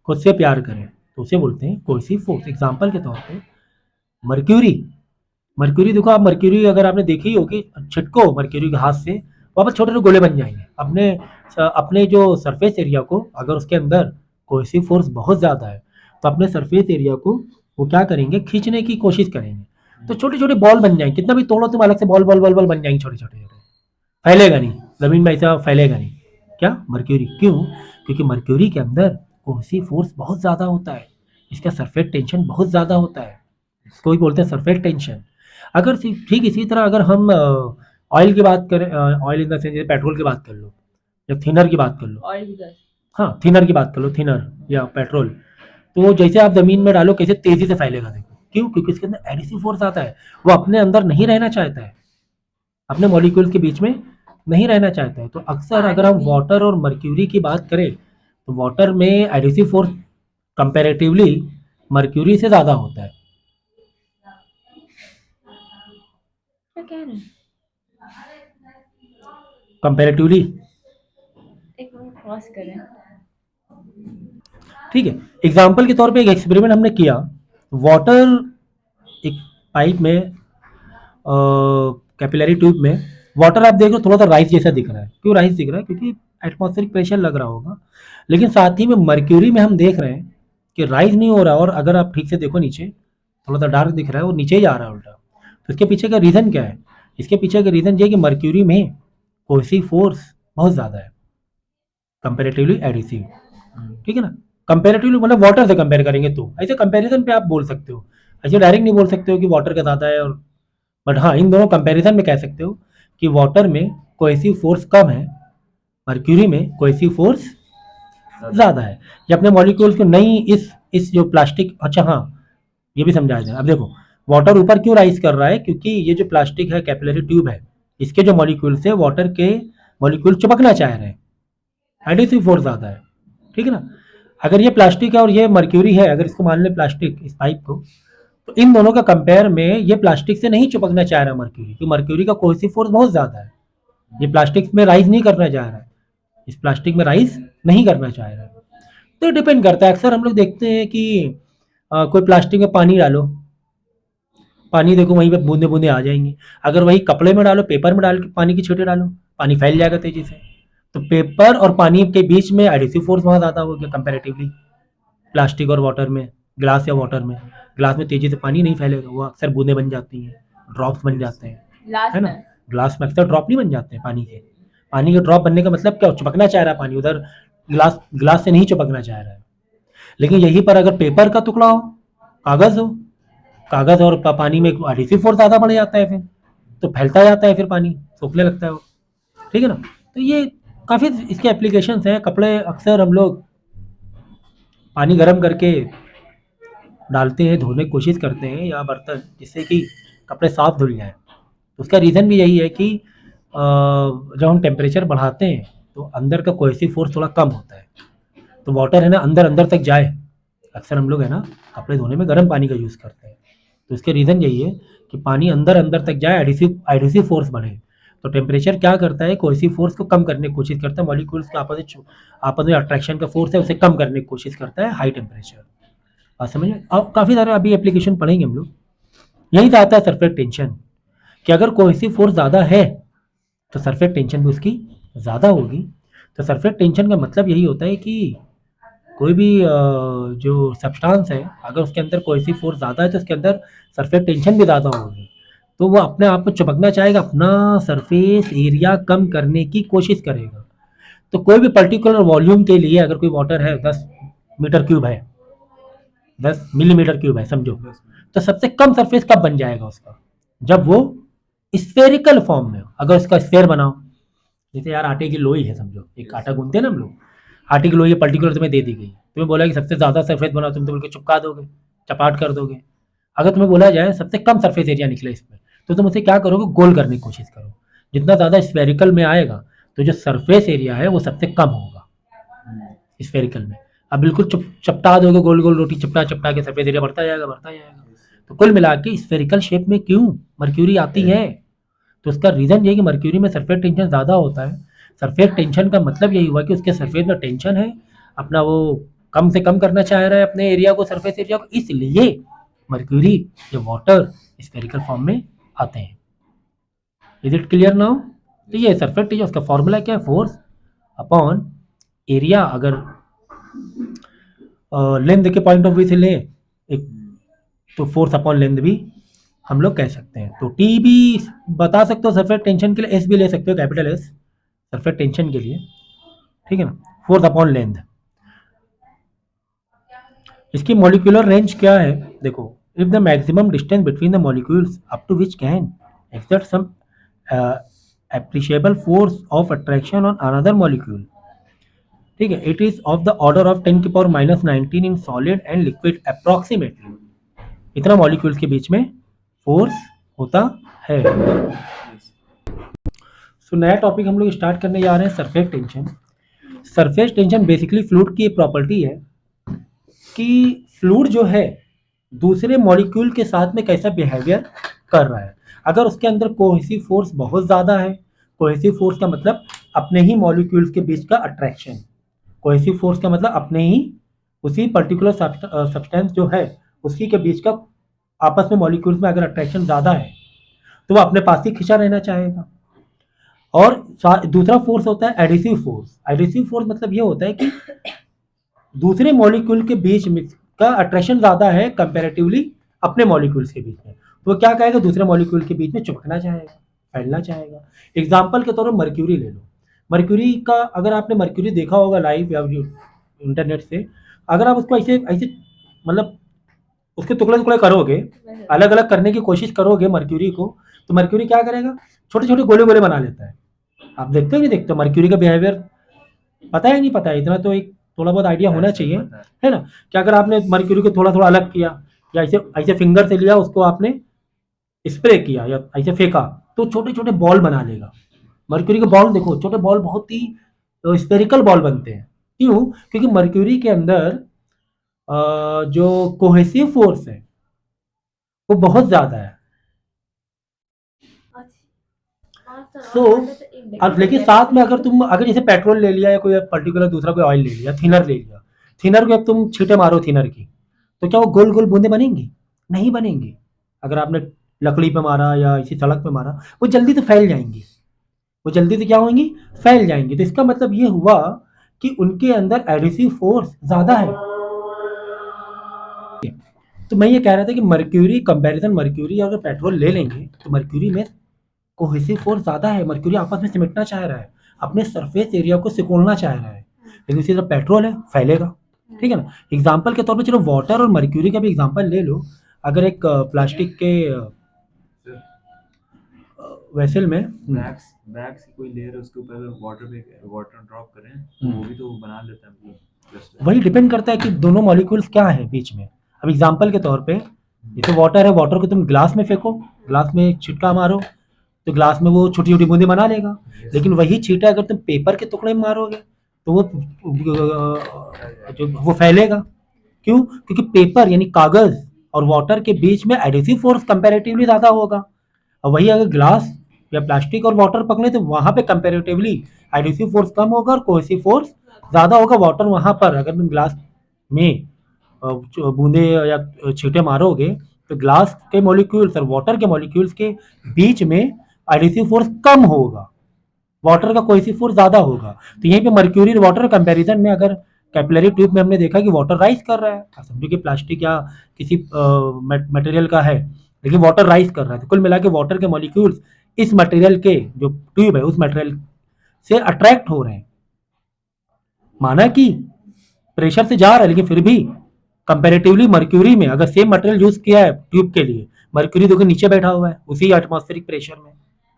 खुद से प्यार करें, तो उसे बोलते हैं कोहेसिव फोर्स। एग्जाम्पल के तौर पे मर्क्यूरी, मर्क्यूरी देखो आप, मर्क्यूरी अगर आपने देखी होगी, छिटको मर्क्यूरी के हाथ से, वहाँ पर छोटे छोटे गोले बन जाएंगे। अपने अपने जो सरफेस एरिया को, अगर उसके अंदर कोहेसिव फोर्स बहुत ज़्यादा है, तो अपने सरफेस एरिया को वो क्या करेंगे, खींचने की कोशिश करेंगे, तो छोटे छोटे बॉल बन जाएंगे। कितना भी तोड़ो तुम अलग से बॉल बॉल बॉल बॉल बन जाएंगे, छोटे छोटे छोटे, फैलेगा नहीं जमीन में, ऐसा फैलेगा नहीं। क्या मर्क्यूरी, क्यों? क्योंकि मर्क्यूरी के अंदर कोहेसिव फोर्स बहुत ज़्यादा होता है, इसका सरफेस टेंशन बहुत ज़्यादा होता है, इसको ही बोलते हैं सरफेस टेंशन। अगर ठीक इसी तरह अगर हम ऑयल की बात करें, oil in the sense petrol की बात कर लो या थिनर की बात कर लो, हाँ थिनर की बात कर लो, थिनर या पेट्रोल, तो जैसे आप जमीन में डालो कैसे तेजी से फैलेगा, देखो क्यों? क्योंकि इसके अंदर एडिसिव फोर्स आता है, वो अपने अंदर नहीं रहना चाहता है, अपने मॉलिक्यूल्स के बीच में नहीं रहना चाहता है। तो अक्सर अगर हम वाटर और मर्क्यूरी की बात करें, तो वाटर में एडिसिव फोर्स कंपैरेटिवली मर्क्यूरी से ज़्यादा होता है। कंपैरेटिवली, एक मिनट पॉज करें। ठीक है। एग्जाम्पल के तौर पे एक एक्सपेरिमेंट हमने किया, वाटर एक पाइप में, कैपिलरी ट्यूब में वाटर आप देख रहे हो थोड़ा सा राइस जैसा दिख रहा है। क्यों राइस दिख रहा है? क्योंकि एटमॉस्फेरिक प्रेशर लग रहा होगा। लेकिन साथ ही में मर्क्यूरी में हम देख रहे हैं कि राइस नहीं हो रहा, और अगर आप ठीक से देखो नीचे थोड़ा सा डार्क दिख रहा है, वो नीचे ही जा रहा है उल्टा। तो इसके पीछे का रीज़न क्या है? इसके पीछे का रीज़न ये है कि मर्क्यूरी में कोहेसिव फोर्स बहुत ज़्यादा है कंपेरेटिवली एडिसिव, ठीक है ना। कंपेरेटिवली मतलब वाटर से कंपेयर करेंगे तो ऐसे कंपैरिजन पे आप बोल सकते हो, ऐसे डायरेक्ट नहीं बोल सकते हो कि वाटर का ज़्यादा है, और बट हाँ इन दोनों कंपैरिजन में कह सकते हो कि वाटर में कोहेसिव फोर्स कम है, मर्क्यूरी में कोहेसिव फोर्स ज़्यादा है। ये अपने मॉलिक्यूल्स को नहीं, इस जो प्लास्टिक, अच्छा हाँ ये भी समझाया जाए। अब देखो वाटर ऊपर क्यों राइज कर रहा है, क्योंकि ये जो प्लास्टिक है, कैपिलरी ट्यूब है, इसके जो मॉलिक्यूल्स है वाटर के मॉलिक्यूल चिपकना चाह रहे हैं, एडिसिव फोर्स ज़्यादा है, ठीक है ना। अगर ये प्लास्टिक है और ये मर्क्यूरी है, अगर इसको मान लें प्लास्टिक, इस पाइप को, तो इन दोनों का कंपेयर में ये प्लास्टिक से नहीं चिपकना चाह रहा मर्क्यूरी, क्योंकि मर्क्यूरी का कोहेसिव फोर्स बहुत ज़्यादा है, ये प्लास्टिक में राइज नहीं करना चाह रहा है, इस प्लास्टिक में राइज नहीं करना चाह रहा है। तो डिपेंड करता है। अक्सर हम लोग देखते हैं कि कोई प्लास्टिक में पानी डालो, पानी देखो वहीं पे बूंदे बूंदे आ जाएंगी। अगर वही कपड़े में डालो, पेपर में डाल के पानी की छींटे डालो, पानी फैल जाएगा तेजी से। तो पेपर और पानी के बीच में एडिसिव फोर्स बहुत ज़्यादा हो गया कंपैरेटिवली प्लास्टिक और वाटर में, ग्लास या वाटर में। ग्लास में तेजी से पानी नहीं फैलेगा, वो अक्सर बूंदे बन जाती हैं, ड्रॉप्स बन जाते हैं, है ना। ग्लास में अक्सर ड्रॉप नहीं बन जाते हैं पानी के। पानी के ड्रॉप बनने का मतलब क्या? चिपकना चाह रहा है पानी, उधर ग्लास से नहीं चिपकना चाह रहा है। लेकिन यहीं पर अगर पेपर का टुकड़ा हो, कागज़ हो, कागज़ और पानी में एडिसिव फोर्स ज़्यादा बढ़ जाता है, फिर तो फैलता जाता है, फिर पानी सूखने लगता है वो, ठीक है ना। तो ये काफ़ी इसके एप्लीकेशंस हैं। कपड़े अक्सर हम लोग पानी गर्म करके डालते हैं, धोने की कोशिश करते हैं, या बर्तन, जिससे कि कपड़े साफ धुल जाएँ। तो उसका रीज़न भी यही है कि जब हम टेम्परेचर बढ़ाते हैं तो अंदर का कोहेसिव फोर्स थोड़ा कम होता है, तो वाटर है ना अंदर अंदर तक जाए। अक्सर हम लोग है ना कपड़े धोने में गर्म पानी का यूज़ करते हैं, तो इसके रीज़न यही है कि पानी अंदर अंदर तक जाए, एडिसिव फोर्स बढ़े। तो टेम्परेचर क्या करता है, कोहेसिव फोर्स को कम करने की कोशिश करता है, मॉलिक्यूल्स के आपस में अट्रैक्शन का फोर्स है उसे कम करने की कोशिश करता है हाई टेम्परेचर। बात समझ में? अब काफ़ी सारे अभी एप्लीकेशन पढ़ेंगे हम लोग। यही तो आता है सरफेस टेंशन, कि अगर कोहेसिव फोर्स ज़्यादा है तो सरफेस टेंशन भी उसकी ज़्यादा होगी। तो सरफेस टेंशन का मतलब यही होता है कि कोई भी जो सब्सटेंस है अगर उसके अंदर कोहेसिव फोर्स ज़्यादा है तो उसके अंदर सरफेस टेंशन भी ज़्यादा होगी, तो वो अपने आप में चिपकना चाहेगा, अपना सरफेस एरिया कम करने की कोशिश करेगा। तो कोई भी पर्टिकुलर वॉल्यूम के लिए अगर कोई वाटर है 10 मीटर क्यूब है, 10 मिलीमीटर क्यूब है समझो, तो सबसे कम सरफेस कब बन जाएगा उसका, जब वो स्फेरिकल फॉर्म में हो। अगर उसका स्फेयर बनाओ, जैसे यार आटे की लोई है समझो, एक आटा गूंथते हैं ना हम लोग, आटे की लोई पर्टिकुलर तुम्हें दे दी गई, तुम्हें बोला कि सबसे ज़्यादा सरफेस बनाओ, तुम तो बोल के चिपका दोगे, चपाट कर दोगे। अगर तुम्हें बोला जाए सबसे कम सरफेस एरिया निकले इसमें, तो तुम उसे क्या करोगे, गोल करने की कोशिश करो। जितना ज़्यादा स्फेरिकल में आएगा तो जो सरफेस एरिया है वो सबसे कम होगा स्फेरिकल में। अब बिल्कुल चपटा दोगे, गोल गोल रोटी चपटा चपटा के सरफेस एरिया बढ़ता जाएगा बढ़ता जाएगा। तो कुल मिला के स्फेरिकल शेप में क्यों मर्क्यूरी आती है, तो उसका रीज़न ये है कि मर्क्यूरी में सरफेस टेंशन ज़्यादा होता है। सरफेस टेंशन का मतलब यही हुआ कि उसके सरफेस में टेंशन है, अपना वो कम से कम करना चाह रहा है अपने एरिया को, सरफेस एरिया को, इसलिए मर्क्यूरी या वाटर स्फेरिकल फॉर्म में आते हैं। Is it clear now? तो ये सरफेस टेंशन, उसका फॉर्मूला क्या है, फोर्स अपॉन एरिया। अगर लेंथ के पॉइंट ऑफ व्यू से ले एक, तो फोर्स अपॉन लेंथ भी हम लोग कह सकते हैं। तो टी भी बता सकते हो सरफेस टेंशन के लिए, एस भी ले सकते हो, कैपिटल एस सरफेस टेंशन के लिए, ठीक है ना, फोर्स अपॉन लेंथ। इसकी मॉलिक्यूलर रेंज क्या है, देखो, if the maximum distance between the molecules up to which can exert some appreciable force of attraction on another molecule, ठीक है, it is of the order of 10 की power -19 in solid and liquid approximately. इतना मॉलिक्यूल्स के बीच में फोर्स होता है। सो नया टॉपिक हम लोग स्टार्ट करने जा रहे हैं, surface tension. Surface tension basically fluid की एक प्रॉपर्टी है कि फ्लूइड जो है दूसरे मॉलिक्यूल के साथ में कैसा बिहेवियर कर रहा है। अगर उसके अंदर कोहेसिव फोर्स बहुत ज़्यादा है, कोहेसिव फोर्स का मतलब अपने ही मॉलिक्यूल्स के बीच का अट्रैक्शन, कोहेसिव फोर्स का मतलब अपने ही उसी पर्टिकुलर सब्सटेंस जो है उसी के बीच का आपस में मॉलिक्यूल्स में अगर अट्रैक्शन ज़्यादा है तो वो अपने पास ही खिंचा रहना चाहेगा। और दूसरा फोर्स होता है एडिसिव फोर्स। एडिसिव फोर्स मतलब ये होता है कि दूसरे मॉलिक्यूल के बीच में का अट्रैक्शन ज़्यादा है कंपैरेटिवली अपने मॉलिक्यूल्स के बीच में, तो वो क्या कहेगा, दूसरे मॉलिक्यूल के बीच में चिपकना चाहेगा, फैलना चाहेगा। एग्जाम्पल के तौर पर मर्क्यूरी ले लो। मर्क्यूरी का अगर आपने मर्क्यूरी देखा होगा लाइव या इंटरनेट से, अगर आप उसको ऐसे ऐसे मतलब उसके टुकड़े टुकड़े करोगे, अलग अलग करने की कोशिश करोगे मर्क्यूरी को, तो मर्क्यूरी क्या करेगा, छोटे छोटे गोले गोले बना लेता है। आप देखते हो नहीं देखते हो मर्क्यूरी का बिहेवियर, पता है नहीं पता है, इतना तो एक थोड़ा बहुत आइडिया होना चाहिए, है ना, कि अगर आपने मर्क्यूरी को थोड़ा थोड़ा अलग किया या ऐसे ऐसे फिंगर से लिया, उसको आपने स्प्रे किया या ऐसे फेंका, तो छोटे छोटे बॉल बना लेगा। मर्क्यूरी के बॉल देखो, छोटे बॉल बहुत ही स्फेरिकल बॉल बनते हैं। क्यों? क्योंकि मर्क्यूरी के अंदर जो कोहेसिव फोर्स है वो बहुत ज्यादा है। अब लेकिन साथ में अगर तुम अगर जैसे पेट्रोल ले लिया या कोई पर्टिकुलर दूसरा कोई ऑयल ले लिया, थिनर ले लिया, थिनर को अब तुम छींटे मारो थिनर की, तो क्या वो गोल गोल बूंदे बनेंगी? नहीं बनेंगी। अगर आपने लकड़ी पे मारा या इसी सड़क पे मारा, वो जल्दी से फैल जाएंगी, वो जल्दी से क्या होंगी, फैल जाएंगी। तो इसका मतलब ये हुआ कि उनके अंदर एडिसिव फोर्स ज्यादा है। तो मैं ये कह रहा था कि मर्क्यूरी कंपैरिजन, मर्क्यूरी अगर पेट्रोल ले लेंगे तो मर्क्यूरी में कोहेसिव फोर्स ज़्यादा है, मर्क्यूरी आपस में सिमटना चाह रहा है, अपने सरफेस एरिया को सिकोड़ना चाह रहा है, लेकिन इसी तरह पेट्रोल है, फैलेगा, ठीक है ना। एग्जाम्पल के तौर पे चलो वाटर और मर्क्यूरी का भी एग्जाम्पल ले लो। अगर एक प्लास्टिक के वेसल में बैग्स की कोई लेयर है, उसके ऊपर अगर वाटर ड्रॉप करें तो वो भी तो बना लेता है। वही डिपेंड करता है कि दोनों मॉलिक्यूल्स क्या है बीच में। अब एग्जाम्पल के तौर पे जैसे वाटर है, वाटर को तुम ग्लास में फेंको, ग्लास में छिटका मारो, तो ग्लास में वो छोटी छोटी बूंदें बना लेगा। लेकिन वही छींटा अगर तुम पेपर के टुकड़े में मारोगे तो वो जो वो फैलेगा। क्यों? क्योंकि पेपर यानी कागज और वाटर के बीच में एडिसिव फोर्स कंपैरेटिवली ज़्यादा होगा, और वही अगर ग्लास या प्लास्टिक और वाटर पकड़े तो वहाँ पे कंपैरेटिवली एडिसिव फोर्स कम होगा और कोहेसिव फोर्स ज़्यादा होगा। वाटर वहाँ पर अगर तुम ग्लास में बूंदे या छींटे मारोगे तो ग्लास के मॉलिक्यूल्स और वाटर के मॉलिक्यूल्स के बीच में एडिसिव फोर्स कम होगा, वाटर का कोहेसिव फोर्स ज़्यादा होगा। तो यहीं पे मर्क्यूरी और वाटर कंपैरिजन में अगर कैपिलरी ट्यूब में हमने देखा कि वाटर राइज कर रहा है, समझो कि प्लास्टिक या किसी मटेरियल का है लेकिन वाटर राइज कर रहा है, तो कुल मिला के वाटर के मॉलिक्यूल्स इस मटेरियल के जो ट्यूब है उस मटेरियल से अट्रैक्ट हो रहे हैं। माना कि प्रेशर से जा रहा है लेकिन फिर भी कंपैरेटिवली मर्क्यूरी में अगर सेम मटेरियल यूज किया है ट्यूब के लिए, मर्क्यूरी देखो नीचे बैठा हुआ है उसी एटमॉस्फेरिक प्रेशर में,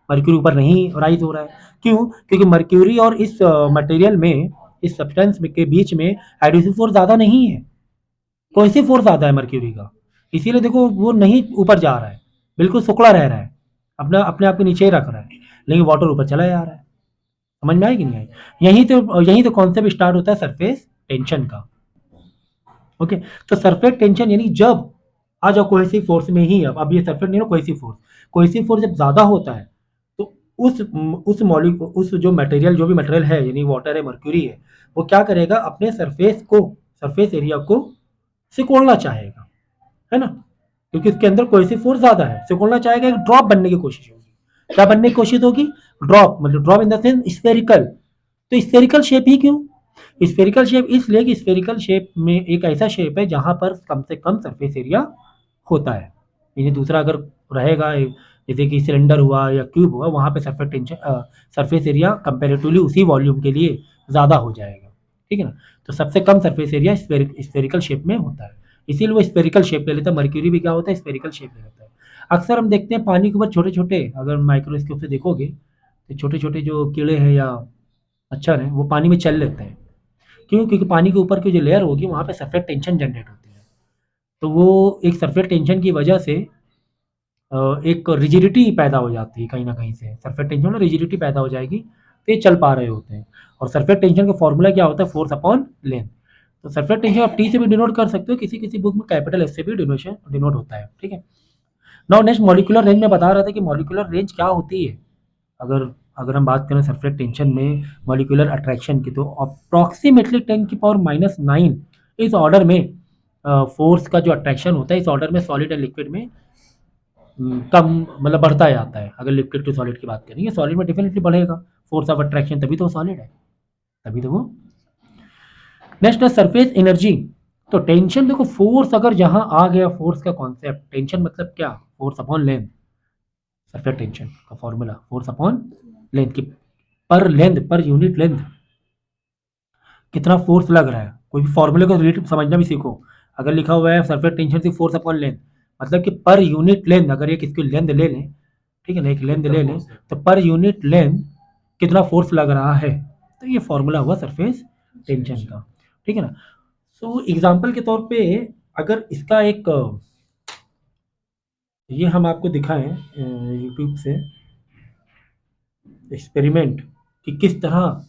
मर्क्यूरी ऊपर नहीं राइज हो रहा है। क्यों? क्योंकि मर्क्यूरी और इस मटेरियल में, इस सब्सटेंस के बीच में एडिसिव फोर्स ज़्यादा नहीं है, कोहेसिव फोर्स ज़्यादा है मर्क्यूरी का, इसीलिए देखो वो नहीं ऊपर जा रहा है, बिल्कुल सुकड़ा रह रहा है, अपना अपने आप के नीचे ही रख रहा है, लेकिन वाटर ऊपर चला जा रहा है। समझ में आई कि नहीं आई? यही तो कॉन्सेप्ट स्टार्ट होता है सरफेस टेंशन का। ओके, तो सरफेस टेंशन यानी जब आ जाओ कोहेसिव फोर्स में ही, अब ये सरफेस नहीं, कोहेसिव फोर्स जब ज़्यादा होता है तो उस जो भी मटेरियल है यानी वाटर है, मर्क्यूरी है, वो क्या करेगा, अपने सरफेस एरिया को सिकोड़ना चाहेगा, है ना, क्योंकि इसके अंदर कोहेसिव फोर्स ज़्यादा है, सिकोड़ना चाहेगा, एक ड्रॉप बनने की कोशिश होगी। क्या बनने की कोशिश होगी? ड्रॉप, मतलब drop in the sense spherical. तो स्फेरिकल शेप ही क्यों? स्फेरिकल शेप इसलिए कि स्फेरिकल शेप में एक ऐसा शेप है जहां पर कम से कम सरफेस एरिया होता है। यानी दूसरा अगर रहेगा जैसे कि सिलेंडर हुआ या क्यूब हुआ, वहां पे सरफेस एरिया कंपेरेटिवली उसी वॉल्यूम के लिए ज़्यादा हो जाएगा, ठीक है ना। तो सबसे कम सरफेस एरिया स्फेरिकल शेप में होता है, इसीलिए वो स्फेरिकल शेप ले लेता है। मर्क्यूरी भी क्या होता है, स्फेरिकल शेप ले लेता है। अक्सर हम देखते हैं पानी के ऊपर छोटे छोटे, अगर माइक्रोस्कोप से देखोगे तो छोटे छोटे जो कीड़े हैं या मच्छर हैं वो पानी में चल लेते हैं। क्यों? क्योंकि पानी के ऊपर की जो लेयर होगी वहाँ पे सरफेस टेंशन जनरेट होती है, तो वो एक सरफेस टेंशन की वजह से एक रिजिडिटी पैदा हो जाती है, कहीं ना कहीं से सरफेस टेंशन में रिजिडिटी पैदा हो जाएगी, तो ये चल पा रहे होते हैं। और सरफेस टेंशन का फॉर्मूला क्या होता है? Force upon length. तो सरफेस टेंशन आप टी से भी डिनोट कर सकते हो, किसी किसी बुक में कैपिटल एस से भी डिनोट होता है, ठीक है। नाउ नेक्स्ट मॉलिक्यूलर रेंज में बता रहा था कि मॉलिक्यूलर रेंज क्या होती है। अगर हम बात करें सरफेस टेंशन में मॉलिक्यूलर अट्रैक्शन की, तो अप्रॉक्सीमेटली 10⁹ इस ऑर्डर में फोर्स का जो अट्रैक्शन होता है, इस ऑर्डर में सॉलिड एंड लिक्विड में कम, मतलब बढ़ता जाता है। अगर लिक्विड टू सॉलिड की बात करेंगे, सॉलिड में डेफिनेटली बढ़ेगा फोर्स ऑफ अट्रैक्शन, तभी तो सॉलिड है, तभी तो वो। नेक्स्ट है सरफेस एनर्जी। तो टेंशन देखो, फोर्स अगर जहां आ गया, फोर्स का कॉन्सेप्ट, टेंशन मतलब क्या? Force upon length. Surface tension का फॉर्मूला फोर्स अपॉन लेंथ की, पर यूनिट लेंथ कितना फोर्स लग रहा है। कोई भी फॉर्मूले को रीड समझना भी सीखो। अगर लिखा हुआ है सरफेस टेंशन की फोर्स अपॉन लेंथ, मतलब कि पर यूनिट लेंथ, अगर एक इसकी लेंथ ले लें, ठीक है ना, एक लेंथ ले लें, तो पर यूनिट लेंथ कितना फोर्स लग रहा है, तो ये फॉर्मूला हुआ सरफेस टेंशन का, ठीक है ना। सो एग्जाम्पल के तौर पे अगर इसका एक ये हम आपको दिखाएं यूट्यूब से एक्सपेरिमेंट कि किस तरह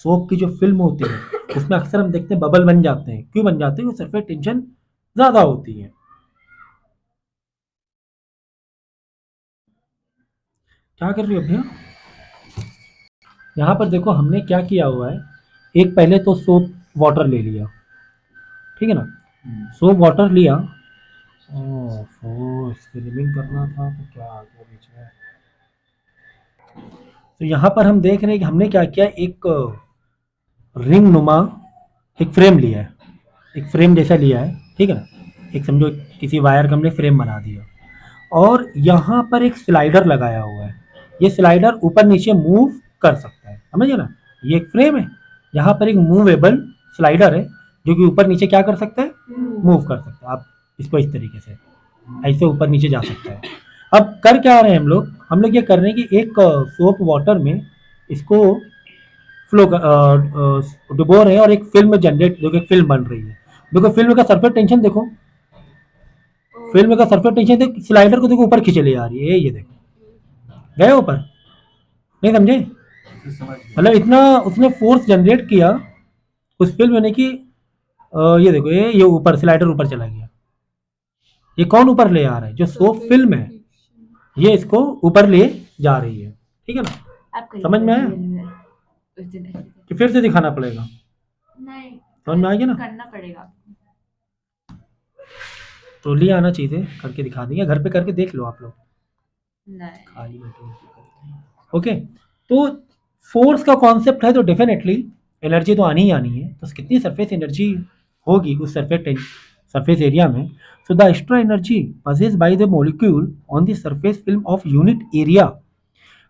सोप की जो फिल्म होती है उसमें अक्सर हम देखते हैं बबल बन जाते हैं। क्यों बन जाते हैं? वो सरफेस टेंशन ज़्यादा होती है। क्या कर रही हो भैया? यहाँ पर देखो हमने क्या किया हुआ है, एक पहले तो सोप वाटर ले लिया, ठीक है ना, सोप वाटर लिया, एक्सपेरिमेंट करना था तो क्या आ गया बीच में। तो यहाँ पर हम देख रहे हैं कि हमने क्या किया, एक रिंग नुमा एक फ्रेम लिया है, एक फ्रेम जैसा लिया है, ठीक है ना, एक समझो किसी वायर का हमने फ्रेम बना दिया, और यहाँ पर एक स्लाइडर लगाया हुआ है। ये स्लाइडर ऊपर नीचे मूव कर सकता है, समझिए ना, ये एक फ्रेम है, यहाँ पर एक मूवेबल स्लाइडर है जो कि ऊपर नीचे क्या कर सकता है, मूव कर सकता है। आप इसको इस तरीके से ऐसे ऊपर नीचे जा सकता है। अब कर क्या रहे हैं हम लोग ये कर रहे हैं कि एक सोप वाटर में इसको फ्लो डुबो रहे हैं और एक फिल्म जनरेट, जो कि फिल्म बन रही है। देखो फिल्म का सरफेस टेंशन देखो, फिल्म का सरफेस टेंशन देखो, स्लाइडर को देखो ऊपर खींचे ले जा रही है, ये देखो गए ऊपर, नहीं समझे? तो समझ गया। मतलब इतना उसने फोर्स जनरेट किया उस फिल्म में कि ये देखो ये ऊपर स्लाइडर ऊपर चला गया। ये कौन ऊपर ले आ रहा है? जो सोप फिल्म है ये इसको ऊपर ले जा रही है, ठीक है ना? आप करिए समझ में आया? रियल में उस दिन ऐसे कि फिर से दिखाना पड़ेगा? नहीं समझ में आ गया ना? करना पड़ेगा आपको। तो ले आना चीजें करके दिखा देंगे, घर पे करके देख लो आप लोग, नहीं खाली बैठे। ओके, तो फोर्स का कॉन्सेप्ट है तो डेफिनेटली एनर्जी तो आनी ही आनी है। तो कितनी सरफेस एनर्जी होगी उस सरफेस एरिया में? So the extra energy possessed by the molecule on the surface film of unit area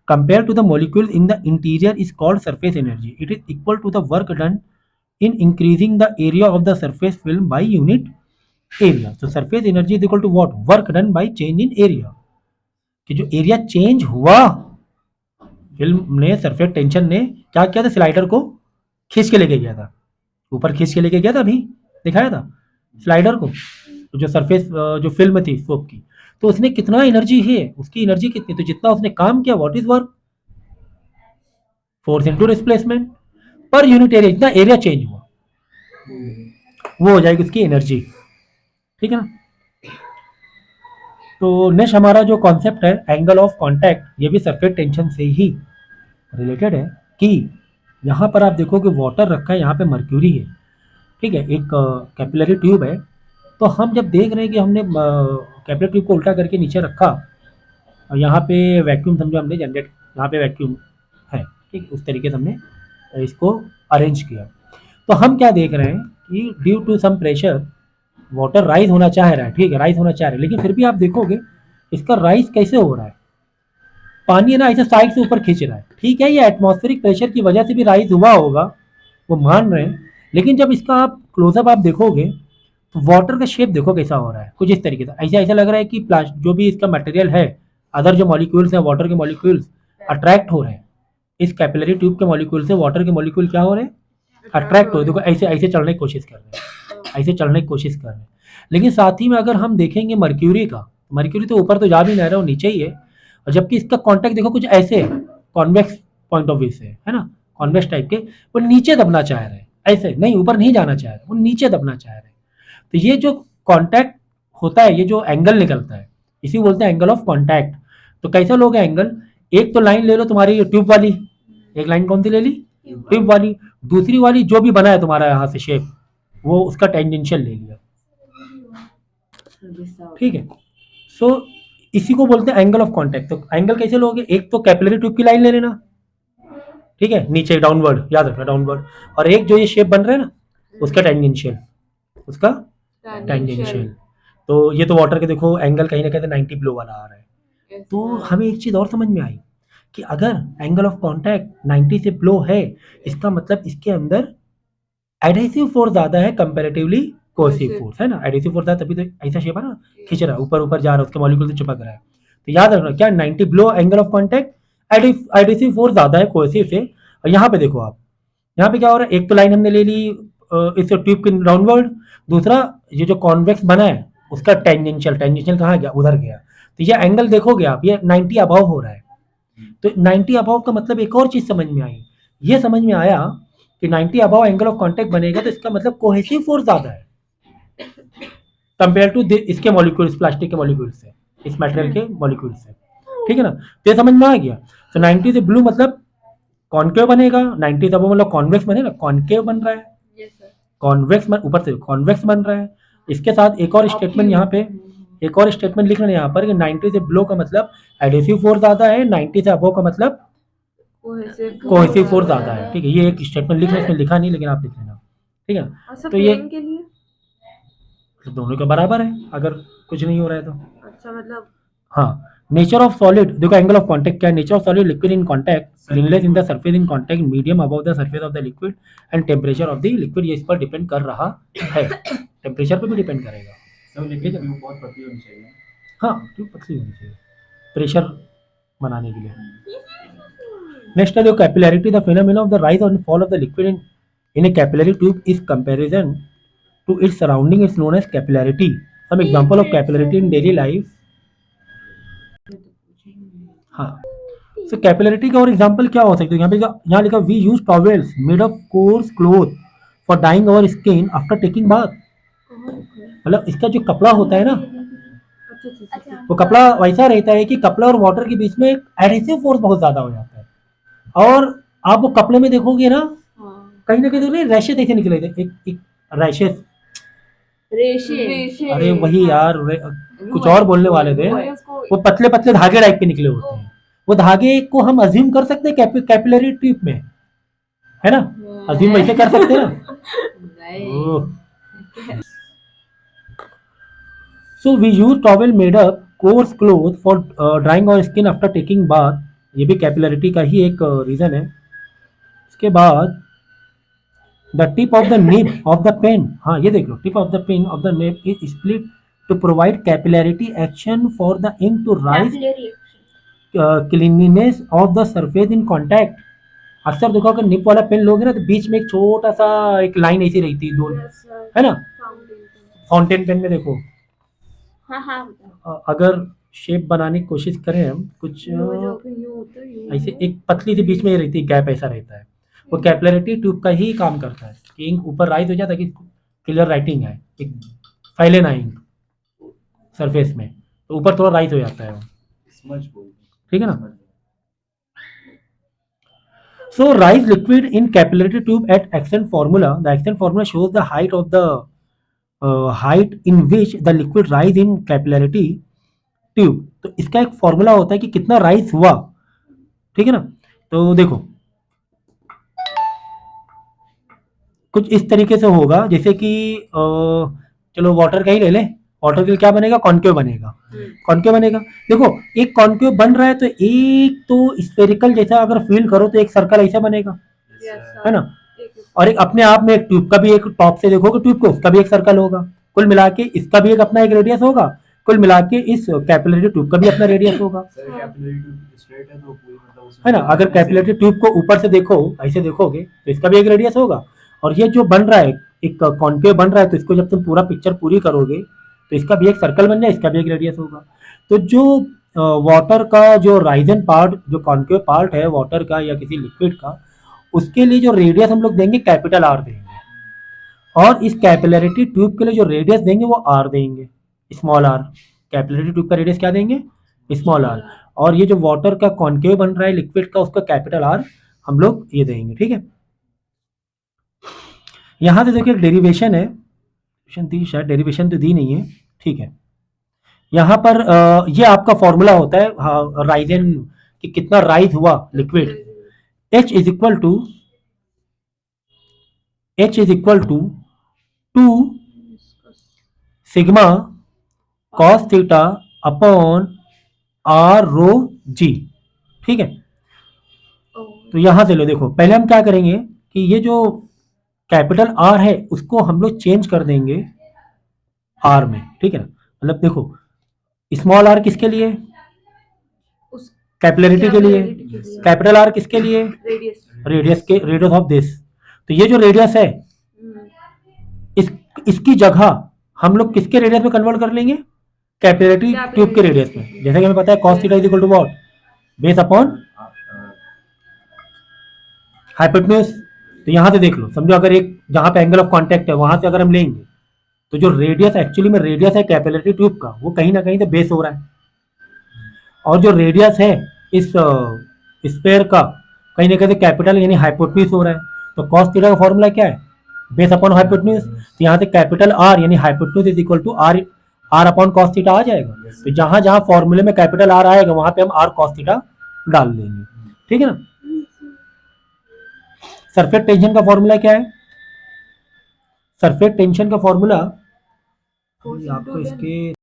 compared to the molecule in the interior is called surface energy. It is equal to the work done in increasing the area of the surface film by unit area. So surface energy is equal to what? Work done by change in area. कि जो एरिया चेंज हुआ फिल्म ने, सरफेस टेंशन ने क्या किया था? स्लाइडर को खींच के लेके गया था, ऊपर खींच के लेके गया था, अभी दिखाया था स्लाइडर को, जो सरफेस जो फिल्म थी सोप की। तो उसने कितना एनर्जी है, उसकी एनर्जी कितनी, तो जितना उसने काम किया what is work? Force into displacement per unit area, जितना एरिया चेंज हुआ वो हो जाएगी उसकी एनर्जी, ठीक है ना? तो नेक्स्ट हमारा जो कॉन्सेप्ट है एंगल ऑफ कांटेक्ट, ये भी सरफेस टेंशन से ही रिलेटेड है। कि यहाँ पर आप देखो कि वाटर रखा है, यहाँ पे मर्क्यूरी है, ठीक है, एक कैपिलरी ट्यूब है। तो हम जब देख रहे हैं कि हमने कैपिलरी ट्यूब को उल्टा करके नीचे रखा और यहाँ पे वैक्यूम समझो हमने जनरेट, यहाँ पे वैक्यूम है, ठीक है, उस तरीके से हमने इसको अरेंज किया। तो हम क्या देख रहे हैं कि due to some pressure water rise होना चाह रहा है, ठीक है, राइज होना चाह रहा है, लेकिन फिर भी आप देखोगे इसका राइज कैसे हो रहा है? पानी है ना ऐसे साइड से ऊपर खींच रहा है, ठीक है, ये एटमॉस्फेरिक प्रेशर की वजह से भी राइज हुआ होगा, वो मान रहे हैं। लेकिन जब इसका आप क्लोजअप आप देखोगे तो वाटर का शेप देखो कैसा हो रहा है, कुछ इस तरीके से। ऐसा लग रहा है कि जो भी इसका मटेरियल है, अदर जो मॉलिक्यूल्स हैं वाटर के मॉलिक्यूल्स अट्रैक्ट हो रहे हैं, इस कैपिलरी ट्यूब के मॉलिक्यूल से वाटर के मॉलिक्यूल क्या हो रहे हैं? अट्रैक्ट हो रहे हैं। देखो ऐसे चढ़ने की कोशिश कर रहे हैं, ऐसे चढ़ने की कोशिश कर रहे हैं। लेकिन साथ ही में अगर हम देखेंगे मर्क्यूरी का, मर्क्यूरी तो ऊपर तो जा भी नहीं रहा है, वो नीचे ही है। और जबकि इसका कॉन्टैक्ट देखो कुछ ऐसे है, कॉन्वेक्स पॉइंट ऑफ व्यू से, है ना, कॉन्वेक्स टाइप के, वो नीचे दबना चाह रहे हैं, ऐसे नहीं, ऊपर नहीं जाना चाह रहे, वो नीचे दबना चाह रहे हैं। तो ये जो कॉन्टैक्ट होता है, ये जो एंगल निकलता है, इसी बोलते हैं एंगल ऑफ कॉन्टैक्ट। तो कैसा लोगे एंगल? एक तो लाइन ले लो तुम्हारी ट्यूब वाली, एक लाइन कौन सी ले ली? ट्यूब वाली। दूसरी वाली जो भी बना है तुम्हारा यहाँ से शेप, वो उसका टेंजेंशियल ले लिया, ठीक है। सो इसी को बोलते हैं एंगल ऑफ कांटेक्ट। तो एंगल कैसे लोगे? एक तो कैपिलरी ट्यूब की लाइन ले लेना, ठीक है, नीचे डाउनवर्ड, याद रखना डाउनवर्ड, और एक जो ये शेप बन रहा है ना उसका टेंजेंशियल, उसका टेंजेंशियल। तो ये तो वाटर के देखो एंगल कहीं ना कहीं 90 ब्लो वाला आ रहा है। तो हमें एक चीज और समझ में आई कि अगर एंगल ऑफ कांटेक्ट 90 से ब्लो है, इसका मतलब इसके अंदर एडहेसिव फोर्स ज्यादा है कंपैरेटिवली कोहेसिव फोर्स, है ना। एडहेसिव फोर्स तभी तो ऐसा शेप है ना, खींच रहा है, ऊपर ऊपर जा रहा है, उसके मॉलिक्यूल से चिपक रहा है। तो याद रखना क्या 90 blow angle of contact, adhesive force ज्यादा है कोहेसिव से। और यहाँ पे देखो आप, यहाँ पे क्या हो रहा है, एक तो लाइन हमने ले ली इस ट्यूब के डाउनवर्ड, दूसरा ये जो कॉन्वेक्स बना है उसका टेंजेंशियल कहाँ गया? उधर गया। तो ये एंगल देखोगे आप, ये 90 अबव हो रहा है। तो 90 अबव का मतलब एक और चीज समझ में आई, ये समझ में आया कि 90 अबव एंगल ऑफ कांटेक्ट बनेगा तो इसका मतलब कोहेसिव फोर्स ज्यादा है कंपेयर टू इसके मॉलिक्यूल्स, प्लास्टिक के मॉलिक्यूल से, इस मटेरियल के मॉलिक्यूल से, ठीक है ना। तो ये समझ में आ गया। तो 90 से ब्लू मतलब कॉन्केव बनेगा, 90 से अबव मतलब कॉन्वेक्स बनेगा, कॉन्केव बन रहा है, कॉन्वेक्स ऊपर से कॉन्वेक्स बन रहा है। इसके साथ एक और स्टेटमेंट यहाँ पे, एक और स्टेटमेंट लिख रहे हैं यहाँ पर कि 90 से बिलो का मतलब एडहेसिव फोर्स ज्यादा है, 90 से अबव का मतलब कोहेसिव फोर्स ज्यादा है, ठीक है। ये एक स्टेटमेंट लिख रहे हैं, इसमें लिखा नहीं लेकिन आप लिख लेना, ठीक है। तो ये तो दोनों का बराबर है अगर कुछ नहीं हो रहा है तो। अच्छा मतलब हाँ, नेचर ऑफ सॉलिड देखो, एंगल ऑफ कांटेक्ट क्या है? Nature of solid liquid in contact, springless in the surface in contact, medium above the surface of the liquid and temperature of the liquid. ये इस पर डिपेंड कर रहा है, टेम्परेचर पर भी डिपेंड करेगा। सब लेकिन ट्यूब बहुत पतली होनी चाहिए। हाँ, ट्यूब पतली होनी चाहिए प्रेशर बनाने के लिए। नेक्स्ट है जो capillarity, the phenomena of the rise और fall of the liquid in a capillary tube is comparison to its surrounding is known as capillarity. Some example of capillarity in daily life. हाँ, सो कैपिलरिटी का और एग्जांपल क्या हो सकते हैं? यहाँ लिखा we use towels made of coarse cloth for dying our skin after taking bath. मतलब इसका जो कपड़ा होता है ना, वो कपड़ा वैसा रहता है कि कपड़ा और वाटर के बीच में एडहेसिव फोर्स बहुत ज्यादा हो जाता है, और आप वो कपड़े में देखोगे ना कहीं ना कहीं रैशेस ऐसे निकले थे, एक रैशेस, रेशे अरे वही यार, कुछ और बोलने वाले थे, वो पतले पतले धागे टाइप के निकले होते हैं। वो धागे को हम अज्यूम कर सकते हैं कैपिलरी ट्यूब में, है ना? अज्यूम वैसे कर सकते हैं ना। So we use towel made up coarse cloth for drying our skin after taking bath. ये भी कैपिलरिटी का ही एक रीजन है। इसके बाद the tip of the nib of the pen, हाँ ये देख लो, tip of the pen of the nib is split to provide capillarity action for the ink to rise cleanliness of the surface in contact. अक्सर देखो अगर निप वाला पेन लोगे ना तो बीच में एक छोटा सा एक लाइन ऐसी रहती है, दो, है ना? फाउंटेन पेन में देखो, अगर शेप बनाने की कोशिश करें हम कुछ ऐसे, एक पतली सी बीच में ये रहती है, गैप ऐसा रहता है, वो कैपिलरिटी ट्यूब का ही काम करता है कि इंक ऊपर राइज हो जाता है कि क्लियर राइटिंग है, एक फैले ना इंक सरफेस में, तो ऊपर थोड़ा राइज हो जाता है वो, स्मज बोलते हैं। ठीक है ना? So rise liquid in capillary tube at action formula. The action formula shows the height of the height in which the liquid rise in capillary tube. तो इसका एक फॉर्मूला होता है कि कितना राइज हुआ, ठीक है ना? तो देखो कुछ इस तरीके से होगा, जैसे कि चलो वाटर का ही ले ले, वाटर के लिए क्या बनेगा? कॉन्केव बनेगा, कॉन्केव बनेगा। देखो एक कॉन्केव बन रहा है तो एक तो स्फेरिकल जैसा अगर फील करो तो एक सर्कल ऐसा बनेगा, है ना? और एक अपने आप में एक ट्यूब का भी, एक टॉप से देखोगे ट्यूब को, उसका भी एक सर्कल होगा, कुल मिला के इसका भी एक अपना एक रेडियस होगा, कुल मिला के इस कैपिलरी ट्यूब का भी अपना रेडियस होगा, सर कैपिलरी ट्यूब स्ट्रेट है तो पूरी मतलब उसमें है ना? अगर कैपिलरी ट्यूब को ऊपर से देखो, ऐसे देखोगे तो इसका भी एक रेडियस होगा, और ये जो बन रहा है एक कॉन्केव बन रहा है, तो इसको जब तुम पूरा पिक्चर पूरी करोगे तो इसका भी एक सर्कल बन जाए, इसका भी एक रेडियस होगा। तो जो वाटर का जो राइजन पार्ट, जो कॉन्केव पार्ट है वाटर का या किसी लिक्विड का, उसके लिए जो रेडियस हम लोग देंगे कैपिटल आर देंगे, और इस कैपिलरिटी ट्यूब के लिए जो रेडियस देंगे वो आर देंगे, स्मॉल आर। कैपिलरिटी ट्यूब का रेडियस क्या देंगे? Small R. और ये जो वाटर का कॉन्केव बन रहा है लिक्विड का, उसका कैपिटल आर हम लोग ये देंगे, ठीक है? यहां से देखिए डेरिवेशन है, दी शायद डेरिवेशन तो दी नहीं है, ठीक है? यहाँ पर ये आपका फॉर्मूला होता है राइजन कि कितना राइज हुआ लिक्विड। H is equal to 2 sigma cos theta upon r rho g, ठीक है? तो यहां से लो, देखो पहले हम क्या करेंगे कि ये जो कैपिटल आर है उसको हम लोग चेंज कर देंगे आर में, ठीक है ना? मतलब देखो स्मॉल आर किसके लिए? कैपिलरिटी के लिए। कैपिटल आर किसके लिए? रेडियस के, रेडियस ऑफ दिस। तो ये जो रेडियस है इसकी जगह हम लोग किसके रेडियस में कन्वर्ट कर लेंगे? कैपिलरिटी ट्यूब के रेडियस में। जैसा कि हमें पता है cos theta is equal to what? Base upon hypotenuse. तो यहां से देख लो, समझो अगर एक जहां पे एंगल ऑफ कांटेक्ट है वहां से अगर हम लेंगे तो जो रेडियस एक्चुअली में रेडियस है कैपिलरी ट्यूब का, वो कहीं ना कहीं से बेस हो रहा है, और जो रेडियस है इस स्फीयर का कहीं ना कहीं कैपिटल यानी हाइपोटेन्यूज हो रहा है। तो cos थीटा का फॉर्मूला क्या है? Base upon hypotenuse. तो यहाँ से कैपिटल आर यानी hypotenuse is equal to R upon cos theta आ जाएगा। तो जहां जहां फॉर्मूले में कैपिटल आर आएगा वहां पे हम r cos थीटा डाल देंगे, ठीक है ना? सरफेस टेंशन का फॉर्मूला क्या है? सरफेस टेंशन का फॉर्मूला आपको इसके